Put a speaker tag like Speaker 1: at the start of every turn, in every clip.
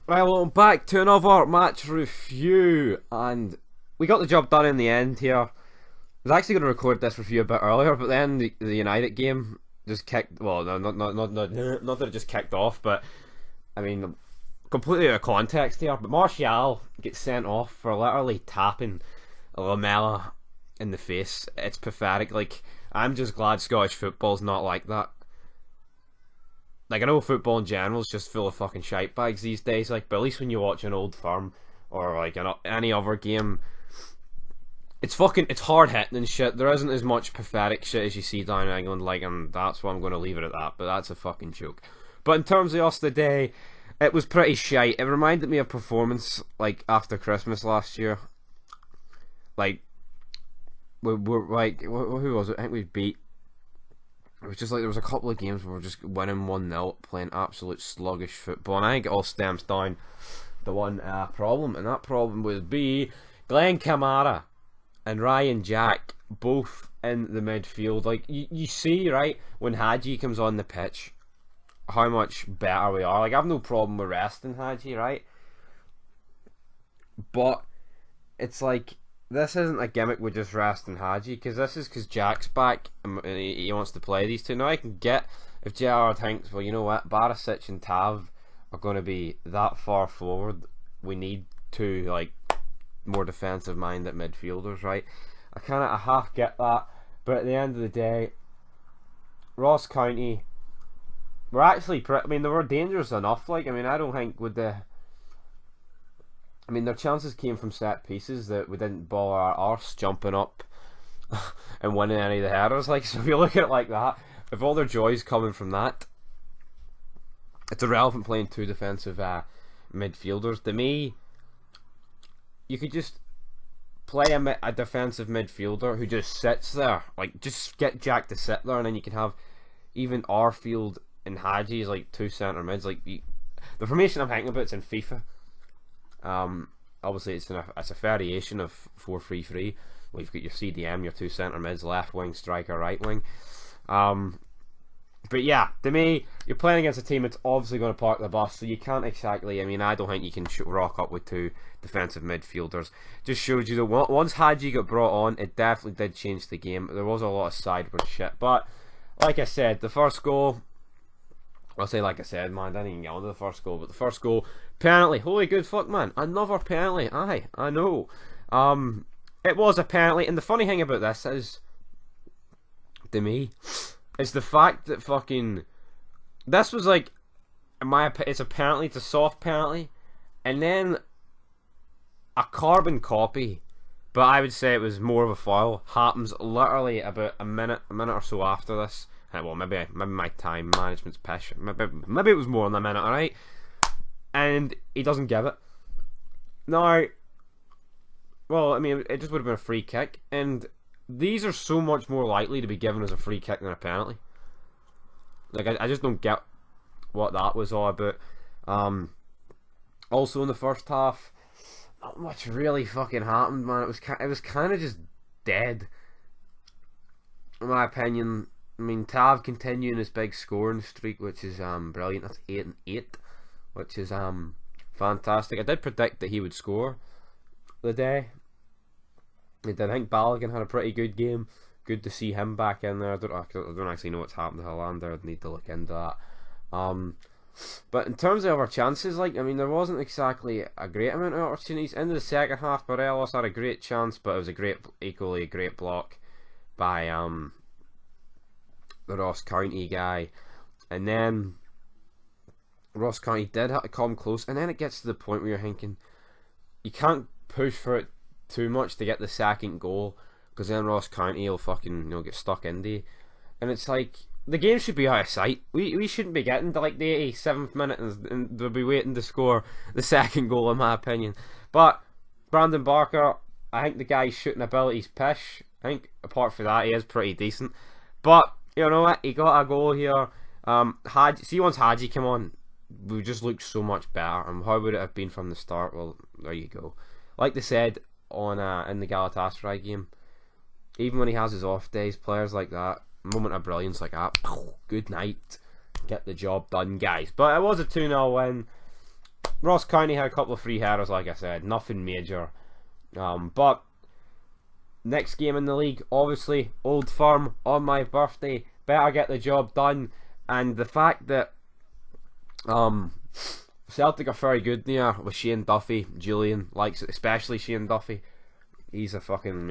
Speaker 1: Right, well, back to another match review, and we got the job done in the end here. I was actually going to record this review a bit earlier, but then the United game just kicked. Well, no, not that it just kicked off, but I mean, completely out of context here. But Martial gets sent off for literally tapping Lamela in the face. It's pathetic. Like, I'm just glad Scottish football's not like that. Like, I know football in general is just full of fucking shite bags these days, like, but at least when you watch an Old Firm or like any other game, it's hard hitting and shit. There isn't as much pathetic shit as you see down in England, like, and that's why I'm going to leave it at that. But that's a fucking joke. But in terms of us today, it was pretty shite. It reminded me of performance like after Christmas last year. Like, we're like, who was it? I think we beat. It was just like there was a couple of games where we were just winning 1-0, playing absolute sluggish football, and I think it all stems down the one problem, and that problem would be Glenn Kamara and Ryan Jack both in the midfield. Like, you see, right, when Hadji comes on the pitch, how much better we are. Like, I have no problem with resting Hadji, right? But it's like, this isn't a gimmick with just resting Hadji, because this is because Jack's back and he wants to play these two. Now, I can get if JR thinks, well, you know what, Barisic and Tav are going to be that far forward, we need two, like, more defensive minded midfielders, right? I half get that, but at the end of the day, Ross County were actually I mean, they were dangerous enough. Like, I mean, I don't think with the I mean, their chances came from set pieces that we didn't ball our arse jumping up and winning any of the headers. Like, so if you look at it like that, if all their joy's coming from that, it's irrelevant playing two defensive midfielders. To me, you could just play a defensive midfielder who just sits there. Like, just get Jack to sit there, and then you can have even Arfield and Hadji as like two centre mids. Like, the formation I'm thinking about, it's in FIFA. Obviously it's a variation of 4-3-3. Well, you've got your CDM, your two centre mids, left wing, striker, right wing. But yeah, to me, you're playing against a team that's obviously going to park the bus, so you can't exactly. I mean, I don't think you can rock up with two defensive midfielders. Just shows you that once Hadji got brought on, it definitely did change the game. There was a lot of sideward shit, but like I said, the first goal. I'll say, like I said, man, I didn't even get onto the first goal, but the first goal, penalty. Holy good fuck, man, another penalty. Aye, I know. It was a penalty, and the funny thing about this is, to me, is the fact that fucking this was like, it's a penalty, it's a soft penalty, and then a carbon copy, but I would say it was more of a foul, happens literally about a minute or so after this. Well, maybe my time management's pish. Maybe it was more than a minute, alright? And he doesn't give it. Now, well, I mean, it just would have been a free kick, and these are so much more likely to be given as a free kick than a penalty. Like, I just don't get what that was all about. Also in the first half, not much really fucking happened, man. It was kind of just dead, in my opinion. I mean, Tav continuing his big scoring streak, which is brilliant. That's 8-8, which is fantastic. I did predict that he would score the day. I think Balogun had a pretty good game. Good to see him back in there. I don't actually know what's happened to Hollander. I'd need to look into that. But in terms of our chances, like, I mean, there wasn't exactly a great amount of opportunities. Into the second half, Morelos had a great chance, but it was equally a great block by the Ross County guy, and then Ross County did have to come close, and then it gets to the point where you're thinking you can't push for it too much to get the second goal, because then Ross County will fucking get stuck in there, and it's like the game should be out of sight. We shouldn't be getting to like the 87th minute and they'll be waiting to score the second goal, in my opinion. But Brandon Barker, I think the guy's shooting ability's pish. I think apart from that, he is pretty decent, but you know what? He got a goal here. Once Hadji came on, we just looked so much better. And how would it have been from the start? Well, there you go. Like they said on in the Galatasaray game, even when he has his off days, players like that, moment of brilliance like that, good night, get the job done, guys. But it was a 2-0 win. Ross County had a couple of free headers, like I said, nothing major. But next game in the league, obviously, Old Firm on my birthday. Better get the job done. And the fact that Celtic are very good there with Shane Duffy. Julian likes it, especially Shane Duffy. He's a fucking,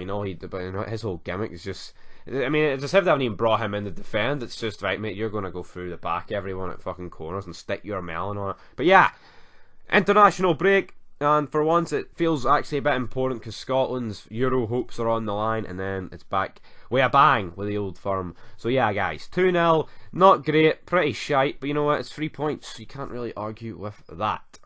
Speaker 1: his whole gimmick is just, I mean, it's as if they haven't even brought him in to defend. It's just, right, mate, you're going to go through the back, everyone at fucking corners, and stick your melon on it. But yeah, international break, and for once it feels actually a bit important because Scotland's Euro hopes are on the line, and then it's back with a bang with the Old Firm. So yeah, guys, 2-0, not great, pretty shite, but you know what, it's 3 points, so you can't really argue with that.